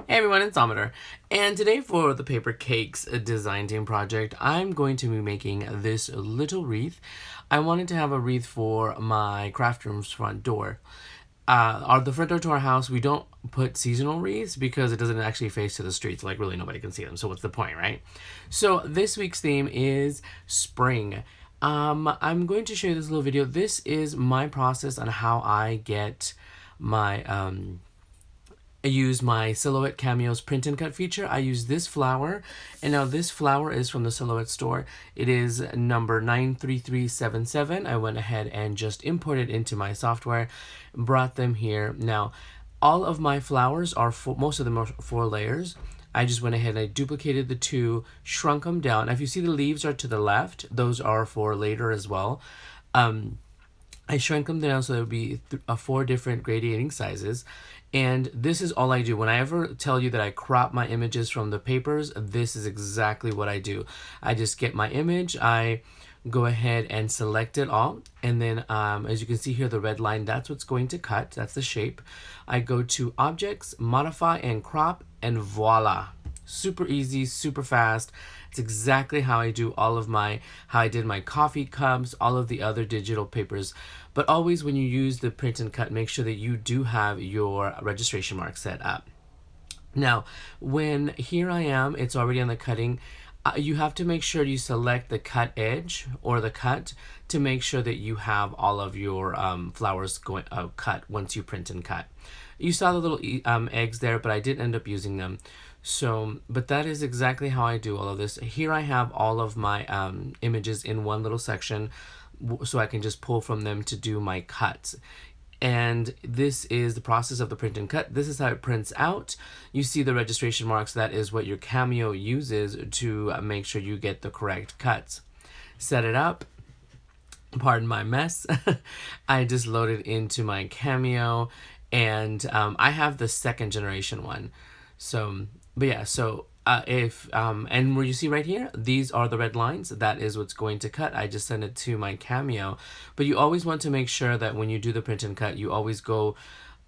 Hey everyone, it's Amador, and today for the Papercakes design team project, I'm going to be making this little wreath. I wanted to have a wreath for my craft room's front door. The front door to our house, we don't put seasonal wreaths because it doesn't actually face to the streets. Like, really nobody can see them, so what's the point, right? So this week's theme is spring. I'm going to show you this little video. This is my process on how I get my I use my Silhouette Cameo's print and cut feature. I use this flower, and now this flower is from the Silhouette store. It is number 93377. I went ahead and just imported into my software, brought them here. Now, all of my flowers are most of them are 4 layers. I just went ahead and I duplicated the 2, shrunk them down. Now, if you see the leaves are to the left, those are for later as well. I shrunk them down so there would be 4 different gradiating sizes. And this is all I do. When I ever tell you that I crop my images from the papers, this is exactly what I do. I just get my image, I go ahead and select it all. And then as you can see here, the red line, that's what's going to cut. That's the shape. I go to Objects, Modify, and Crop, and voila. Super easy, super fast. It's exactly how I do how I did my coffee cups, all of the other digital papers. But always when you use the print and cut, make sure that you do have your registration mark set up. Now, when here I am, it's already on the cutting. You have to make sure you select the cut edge or the cut to make sure that you have all of your flowers going cut once you print and cut. You saw the little eggs there, but I didn't end up using them. So, but that is exactly how I do all of this. Here I have all of my images in one little section, so I can just pull from them to do my cuts. And this is the process of the print and cut. This is how it prints out. You see the registration marks. That is what your Cameo uses to make sure you get the correct cuts. Set it up. Pardon my mess. I just loaded into my Cameo, and I have the 2nd generation one. So, but yeah, so and where you see right here, these are the red lines. That is what's going to cut. I just send it to my Cameo. But you always want to make sure that when you do the print and cut, you always go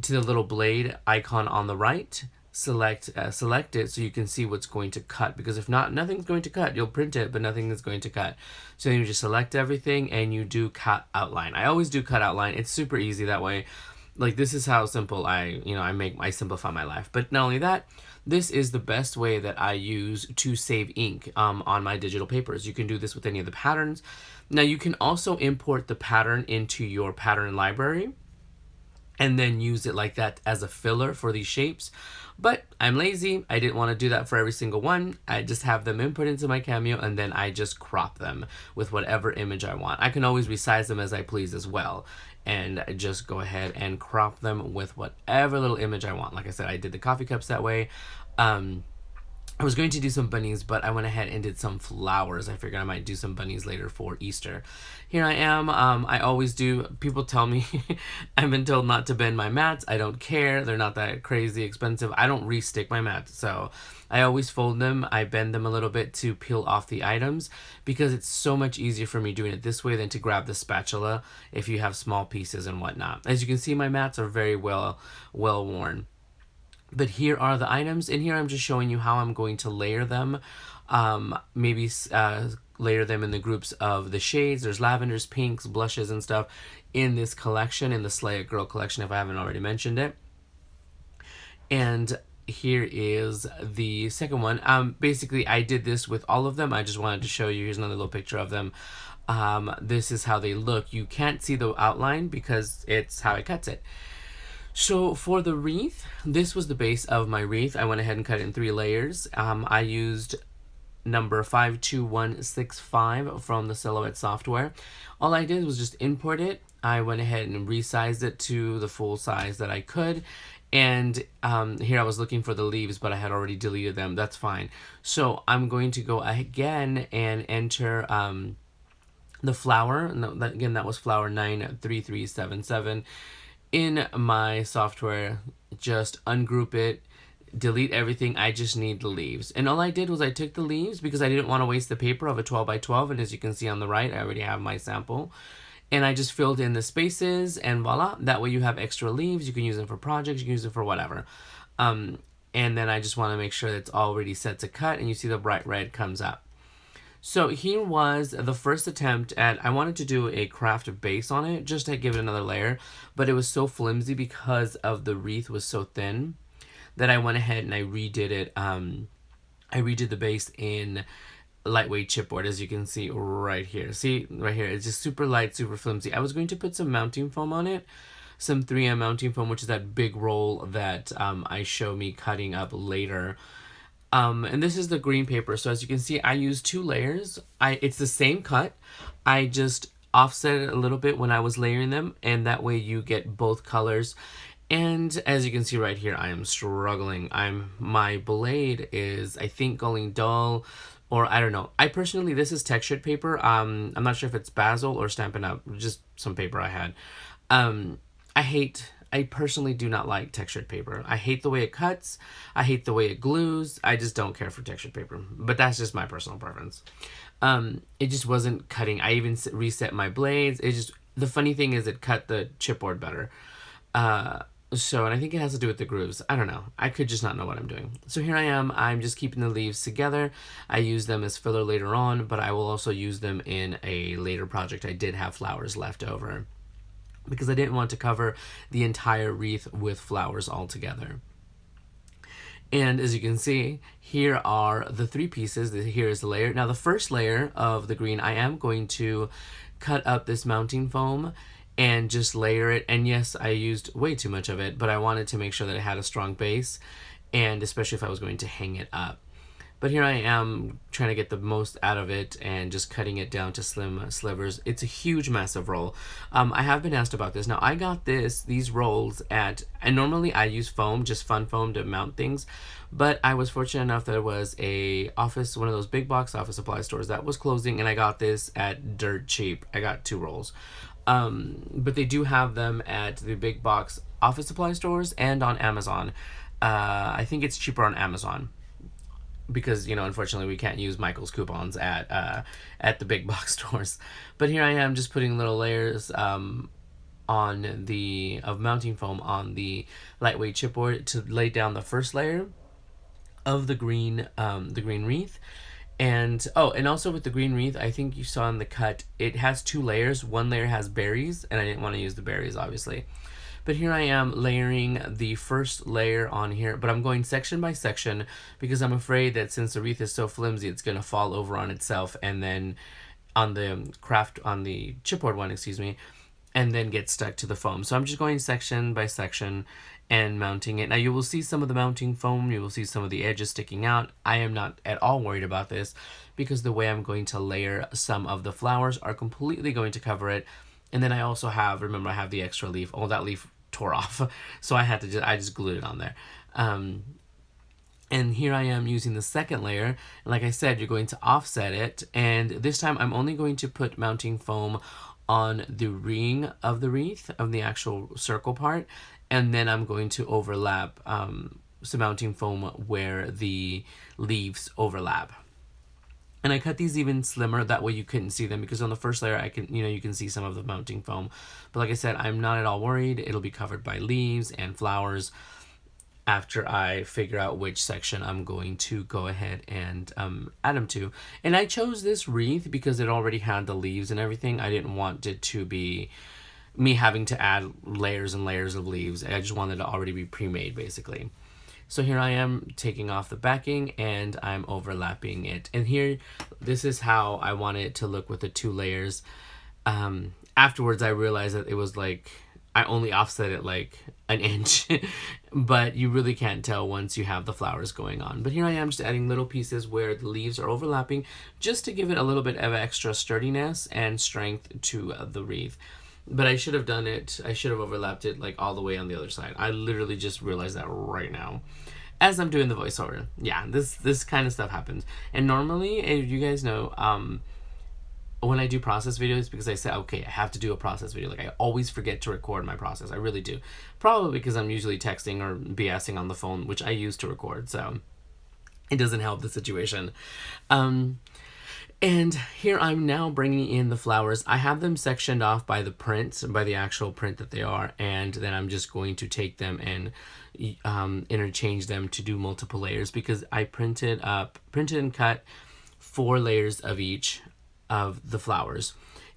to the little blade icon on the right, select it so you can see what's going to cut, because if not, nothing's going to cut. You'll print it, but nothing is going to cut. So you just select everything and you do cut outline. I always do cut outline. It's super easy that way. Like, this is how simple I simplify my life. But not only that, this is the best way that I use to save ink on my digital papers. You can do this with any of the patterns. Now, you can also import the pattern into your pattern library and then use it like that as a filler for these shapes. But I'm lazy. I didn't want to do that for every single one. I just have them input into my Cameo, and then I just crop them with whatever image I want. I can always resize them as I please as well, and just go ahead and crop them with whatever little image I want. Like I said, I did the coffee cups that way. I was going to do some bunnies, but I went ahead and did some flowers. I figured I might do some bunnies later for Easter. Here I am. I always do. People tell me I've been told not to bend my mats. I don't care. They're not that crazy expensive. I don't re-stick my mats, so I always fold them. I bend them a little bit to peel off the items because it's so much easier for me doing it this way than to grab the spatula if you have small pieces and whatnot. As you can see, my mats are very well worn. But here are the items. In here, I'm just showing you how I'm going to layer them. Maybe layer them in the groups of the shades. There's lavenders, pinks, blushes, and stuff in this collection, in the Slay It Girl collection, if I haven't already mentioned it. And here is the second one. Basically, I did this with all of them. I just wanted to show you. Here's another little picture of them. This is how they look. You can't see the outline because it's how it cuts it. So for the wreath, this was the base of my wreath. I went ahead and cut it in 3 layers. I used number 52165 from the Silhouette software. All I did was just import it. I went ahead and resized it to the full size that I could. And here I was looking for the leaves, but I had already deleted them. That's fine. So I'm going to go again and enter the flower. Again, that was flower 93377. In my software, just ungroup it, delete everything. I just need the leaves. And all I did was I took the leaves because I didn't want to waste the paper of a 12 by 12. And as you can see on the right, I already have my sample. And I just filled in the spaces, and voila. That way you have extra leaves. You can use them for projects. You can use them for whatever. and then I just want to make sure that it's already set to cut, and you see the bright red comes up. So here was the first attempt at, I wanted to do a craft base on it just to give it another layer, but it was so flimsy because of the wreath was so thin that I went ahead and I redid it. I redid the base in lightweight chipboard, as you can see right here. See right here, it's just super light, super flimsy. I was going to put some mounting foam on it, some 3M mounting foam, which is that big roll that I show me cutting up later. And this is the green paper. So as you can see, I use 2 layers. It's the same cut. I just offset it a little bit when I was layering them, and that way you get both colors. And as you can see right here, I am struggling. My blade is, I think, going dull, or I don't know. I personally, this is textured paper. I'm not sure if it's Basil or Stampin' Up, just some paper I had. I personally do not like textured paper. I hate the way it cuts. I hate the way it glues. I just don't care for textured paper. But that's just my personal preference. It just wasn't cutting. I even reset my blades. The funny thing is it cut the chipboard better. And I think it has to do with the grooves. I don't know. I could just not know what I'm doing. So here I am. I'm just keeping the leaves together. I use them as filler later on, but I will also use them in a later project. I did have flowers left over because I didn't want to cover the entire wreath with flowers altogether. And as you can see, here are the 3 pieces. Here is the layer. Now the first layer of the green, I am going to cut up this mounting foam and just layer it. And yes, I used way too much of it, but I wanted to make sure that it had a strong base, and especially if I was going to hang it up. But here I am trying to get the most out of it and just cutting it down to slim slivers. It's a huge, massive roll. I have been asked about this. Now, I got these rolls and normally I use foam, just fun foam to mount things. But I was fortunate enough that there was one of those big box office supply stores that was closing, and I got this at dirt cheap. I got 2 rolls. But they do have them at the big box office supply stores and on Amazon. I think it's cheaper on Amazon, because unfortunately we can't use Michael's coupons at the big box stores. But here I am just putting little layers of mounting foam on the lightweight chipboard to lay down the first layer of the green wreath. And also with the green wreath, I think you saw in the cut, it has 2 layers. One layer has berries, and I didn't want to use the berries, obviously. But here I am layering the first layer on here, but I'm going section by section because I'm afraid that since the wreath is so flimsy, it's going to fall over on itself, and then on the chipboard one, and then get stuck to the foam. So I'm just going section by section and mounting it. Now you will see some of the mounting foam, you will see some of the edges sticking out. I am not at all worried about this because the way I'm going to layer some of the flowers are completely going to cover it. And then I also have, remember, I have the extra leaf. Oh, that leaf tore off. So I just glued it on there. And here I am using the second layer. And like I said, you're going to offset it. And this time I'm only going to put mounting foam on the ring of the wreath, of the actual circle part. And then I'm going to overlap some mounting foam where the leaves overlap. And I cut these even slimmer, that way you couldn't see them, because on the first layer you can see some of the mounting foam. But like I said, I'm not at all worried. It'll be covered by leaves and flowers after I figure out which section I'm going to go ahead and add them to. And I chose this wreath because it already had the leaves and everything. I didn't want it to be me having to add layers and layers of leaves. I just wanted it to already be pre-made, basically. So here I am taking off the backing and I'm overlapping it. And here, this is how I want it to look with the 2 layers. Afterwards, I realized that it was like, I only offset it like an inch, but you really can't tell once you have the flowers going on. But here I am just adding little pieces where the leaves are overlapping, just to give it a little bit of extra sturdiness and strength to the wreath. But I should have overlapped it like all the way on the other side. I literally just realized that right now as I'm doing the voiceover. Yeah, this kind of stuff happens. And normally, if you guys know, when I do process videos, because I said, okay, I have to do a process video. Like, I always forget to record my process. I really do. Probably because I'm usually texting or BSing on the phone, which I use to record. So it doesn't help the situation. And here I'm now bringing in the flowers. I have them sectioned off by the print, by the actual print that they are, and then I'm just going to take them and interchange them to do multiple layers, because I printed and cut 4 layers of each of the flowers.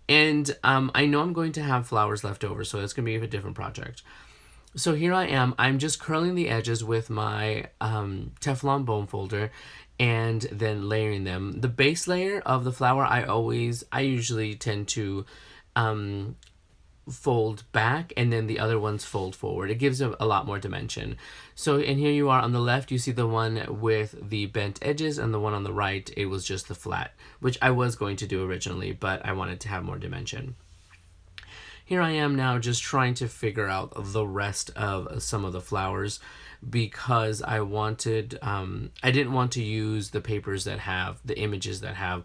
And I know I'm going to have flowers left over, so it's going to be a different project. So here I am. I'm just curling the edges with my Teflon bone folder and then layering them. The base layer of the flower, I usually tend to fold back, and then the other ones fold forward. It gives them a lot more dimension. So, and here you are on the left, you see the one with the bent edges, and the one on the right, it was just the flat, which I was going to do originally, but I wanted to have more dimension. Here I am now just trying to figure out the rest of some of the flowers, because I wanted, I didn't want to use the papers that have, the images that have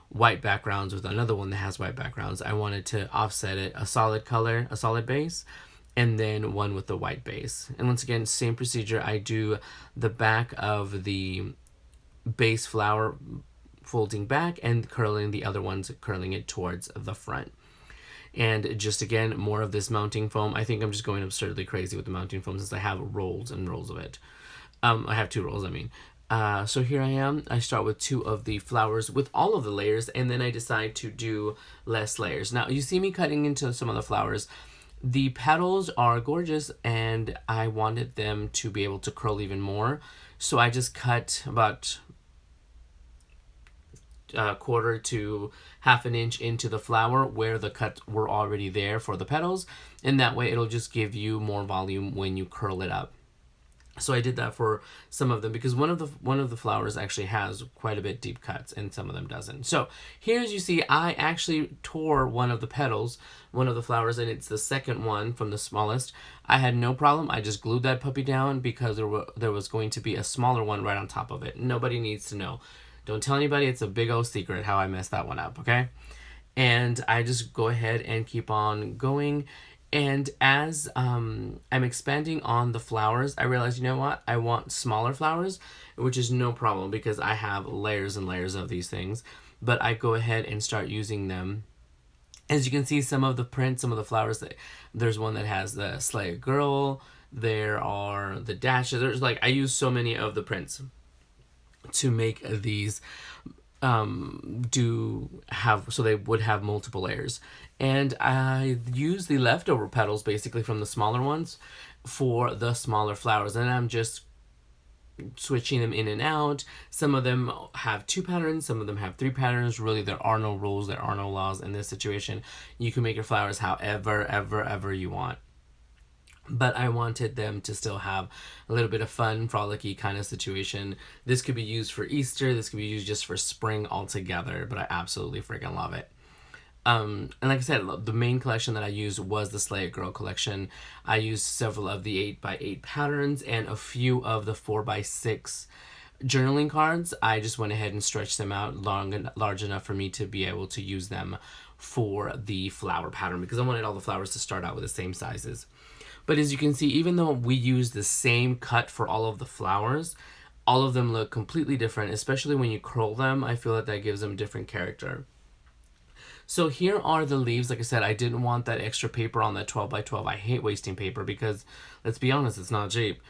white backgrounds with another one that has white backgrounds. I wanted to offset it, a solid color, a solid base, and then one with the white base. And once again, same procedure. I do the back of the base flower folding back and curling the other ones, curling it towards the front. And just again, more of this mounting foam. I think I'm just going absurdly crazy with the mounting foam since I have rolls and rolls of it. I have 2 rolls, I mean. So here I am. I start with 2 of the flowers with all of the layers, and then I decide to do less layers. Now, you see me cutting into some of the flowers. The petals are gorgeous, and I wanted them to be able to curl even more. So I just cut about a quarter to half an inch into the flower where the cuts were already there for the petals, and that way it'll just give you more volume when you curl it up. So I did that for some of them, because one of the flowers actually has quite a bit deep cuts and some of them doesn't. So here, as you see, I actually tore one of the petals, one of the flowers, and it's the second one from the smallest. I had no problem. I just glued that puppy down because there was going to be a smaller one right on top of it. Nobody needs to know. Don't tell anybody. It's a big old secret how I messed that one up, okay? And I just go ahead and keep on going. And as I'm expanding on the flowers, I realized, you know what? I want smaller flowers, which is no problem because I have layers and layers of these things. But I go ahead and start using them. As you can see, some of the prints, some of the flowers, there's one that has the Slay a Girl. There are the dashes. There's like, I use so many of the prints to make these so they would have multiple layers. And I use the leftover petals basically from the smaller ones for the smaller flowers, and I'm just switching them in and out. Some of them have 2 patterns, some of them have 3 patterns. Really, there are no rules, there are no laws in this situation. You can make your flowers however ever you want. But I wanted them to still have a little bit of fun, frolicky kind of situation. This could be used for Easter. This could be used just for spring altogether. But I absolutely freaking love it. And like I said, the main collection that I used was the Slay It Girl collection. I used several of the 8x8 patterns and a few of the 4x6 journaling cards. I just went ahead and stretched them out large enough for me to be able to use them for the flower pattern, because I wanted all the flowers to start out with the same sizes. But as you can see, even though we use the same cut for all of the flowers, all of them look completely different, especially when you curl them. I feel that gives them different character. So here are the leaves. Like I said, I didn't want that extra paper on that 12x12. I hate wasting paper because, let's be honest, it's not cheap.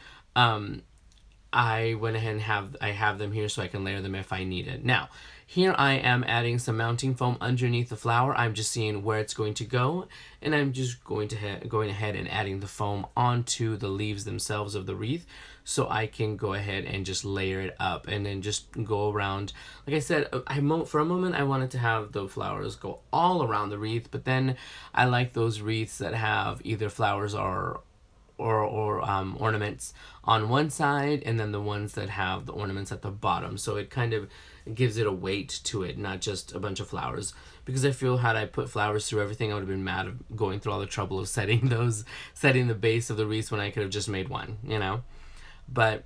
I went ahead and have them here so I can layer them if I need it. Now, here I am adding some mounting foam underneath the flower. I'm just seeing where it's going to go, and I'm just going ahead and adding the foam onto the leaves themselves of the wreath, so I can go ahead and just layer it up and then just go around. Like I said, for a moment I wanted to have the flowers go all around the wreath, but then I like those wreaths that have either flowers or ornaments on one side, and then the ones that have the ornaments at the bottom. So it kind of gives it a weight to it, not just a bunch of flowers. Because I feel had I put flowers through everything, I would have been mad of going through all the trouble of setting the base of the wreath when I could have just made one, you know. But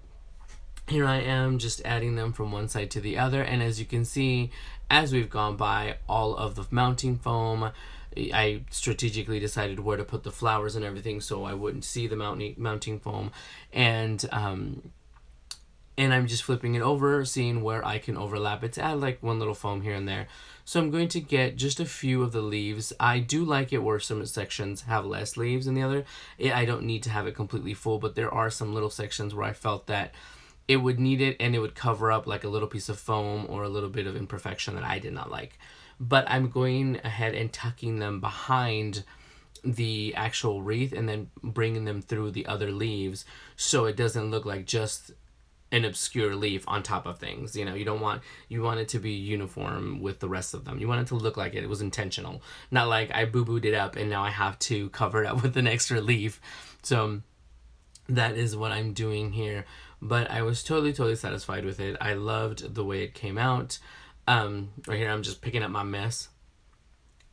here I am just adding them from one side to the other, and as you can see, as we've gone by all of the mounting foam, I strategically decided where to put the flowers and everything so I wouldn't see the mounting foam. And and I'm just flipping it over, seeing where I can overlap it to add like one little foam here and there. So I'm going to get just a few of the leaves. I do like it where some sections have less leaves than the other. I don't need to have it completely full, but there are some little sections where I felt that it would need it and it would cover up like a little piece of foam or a little bit of imperfection that I did not like. But I'm going ahead and tucking them behind the actual wreath and then bringing them through the other leaves so it doesn't look like just an obscure leaf on top of things. You know, you want it to be uniform with the rest of them. You want it to look like it was intentional, not like I boo-booed it up and now I have to cover it up with an extra leaf. So that is what I'm doing here. But I was totally satisfied with it. I loved the way it came out. Right here I'm just picking up my mess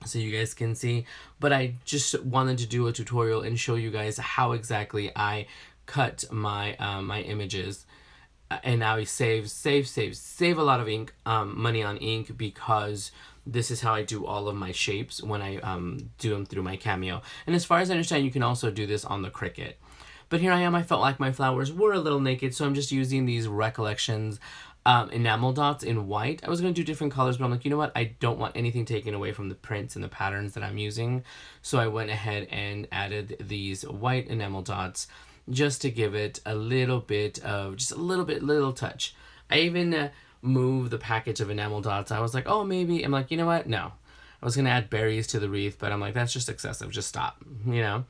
so you guys can see, but I just wanted to do a tutorial and show you guys how exactly I cut my my images. And now we save a lot of ink, money on ink, because this is how I do all of my shapes when I do them through my Cameo. And as far as I understand, you can also do this on the Cricut. But here I am, I felt like my flowers were a little naked, so I'm just using these Recollections enamel dots in white. I was going to do different colors, but I'm like, you know what? I don't want anything taken away from the prints and the patterns that I'm using. So I went ahead and added these white enamel dots just to give it a little bit of, just a little touch. I even moved the package of enamel dots. I was like, oh, maybe. I'm like, you know what? No. I was going to add berries to the wreath, but I'm like, that's just excessive. Just stop, you know?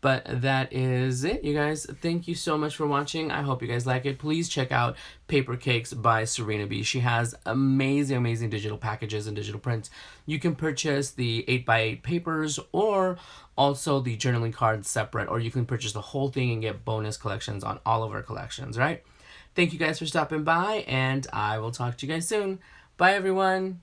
But that is it, you guys. Thank you so much for watching. I hope you guys like it. Please check out Papercakes by Serena B. She has amazing digital packages and digital prints. You can purchase the 8x8 papers or also the journaling cards separate, or you can purchase the whole thing and get bonus collections on all of our collections, right? Thank you guys for stopping by, and I will talk to you guys soon. Bye, everyone.